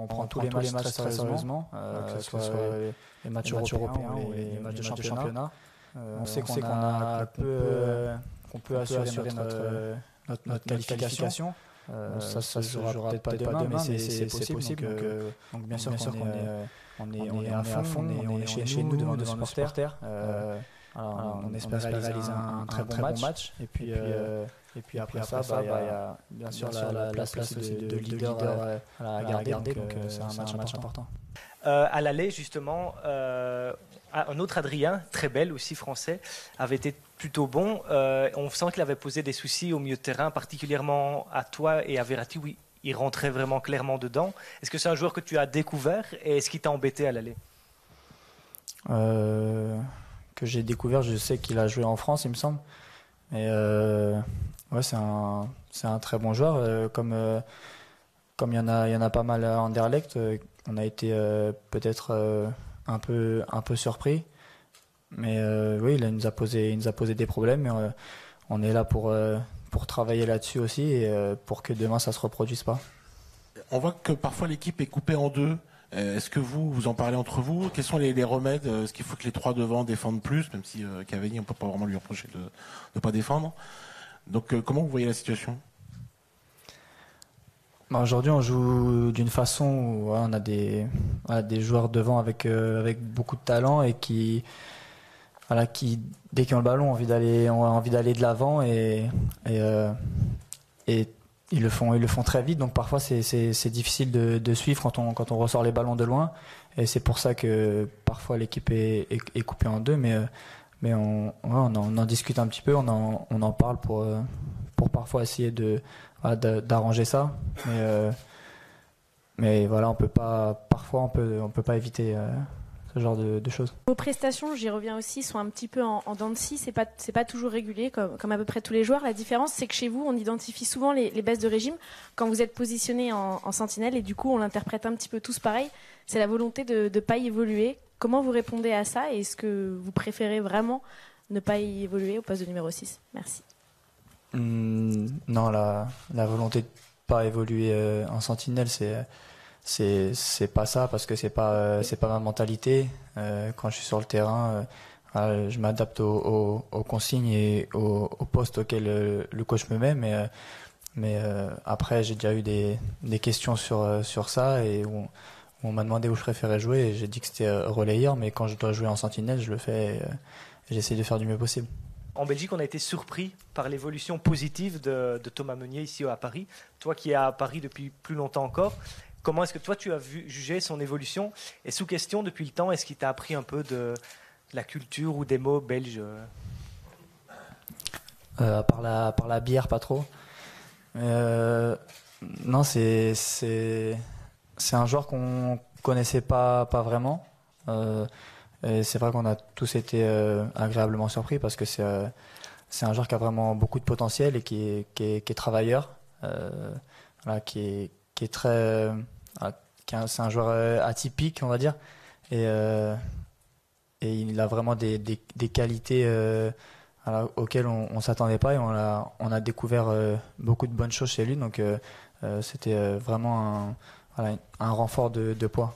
prend tous les matchs très sérieusement, que ce soit les matchs européens ou les matchs de championnat. On sait qu'on peut assurer notre qualification. Ça se jouera peut-être pas demain, mais c'est possible. Donc bien sûr qu'on est à fond, on est chez nous devant nos supporters. On espère réaliser un très bon match. Et puis après ça, il y a bien sûr la place aussi de leader à garder. Donc c'est un match important. À l'aller, justement, un autre Adrien, très bel aussi français, avait été plutôt bon. On sent qu'il avait posé des soucis au milieu de terrain, particulièrement à toi et à Verratti, où il rentrait vraiment clairement dedans. Est-ce que c'est un joueur que tu as découvert et est-ce qu'il t'a embêté à l'aller? Que j'ai découvert, je sais qu'il a joué en France, il me semble. Mais ouais, c'est un très bon joueur. Comme il y en a pas mal à Anderlecht, on a été peut-être un peu surpris. Mais oui, il nous a posé des problèmes. Mais, on est là pour travailler là-dessus aussi et pour que demain ça se reproduise pas. On voit que parfois l'équipe est coupée en deux. Est-ce que vous en parlez entre vous? Quels sont les remèdes? Est-ce qu'il faut que les trois devant défendent plus, même si Cavani, on peut pas vraiment lui reprocher de ne pas défendre? Donc comment vous voyez la situation? Aujourd'hui, on joue d'une façon où on a des joueurs devant avec beaucoup de talent et qui dès qu'ils ont le ballon ont envie d'aller de l'avant et ils le font très vite. Donc parfois c'est difficile de suivre quand on ressort les ballons de loin, et c'est pour ça que parfois l'équipe est coupée en deux. Mais on en discute un petit peu, on en parle pour parfois essayer d'arranger ça. Mais voilà, on peut pas éviter ce genre de choses. Vos prestations, j'y reviens aussi, sont un petit peu en dents de scie. C'est pas toujours régulier comme à peu près tous les joueurs. La différence, c'est que chez vous, on identifie souvent les baisses de régime quand vous êtes positionné en sentinelle, et du coup, on l'interprète un petit peu tous pareil. C'est la volonté de ne pas y évoluer. Comment vous répondez à ça? Et est-ce que vous préférez vraiment ne pas y évoluer au poste de numéro 6? Merci. Non, la volonté de pas évoluer en sentinelle, c'est pas ça, parce que c'est pas ma mentalité. Quand je suis sur le terrain, je m'adapte aux consignes et aux postes auxquels le coach me met. Mais après, j'ai déjà eu des questions sur ça, et où on m'a demandé où je préférais jouer, et j'ai dit que c'était relayeur. Mais quand je dois jouer en sentinelle, je le fais et j'essaie de faire du mieux possible. En Belgique, on a été surpris par l'évolution positive de Thomas Meunier ici à Paris. Toi qui es à Paris depuis plus longtemps encore, comment est-ce que toi tu as jugé son évolution? Et sous question, depuis le temps, est-ce qu'il t'a appris un peu de la culture ou des mots belges? Par la bière, pas trop. Non, c'est un joueur qu'on connaissait pas vraiment. Et c'est vrai qu'on a tous été agréablement surpris, parce que c'est un joueur qui a vraiment beaucoup de potentiel et qui est travailleur, qui est très, c'est un joueur atypique, on va dire, et il a vraiment des qualités auxquelles on s'attendait pas, et on a découvert beaucoup de bonnes choses chez lui. Donc c'était vraiment un renfort de poids.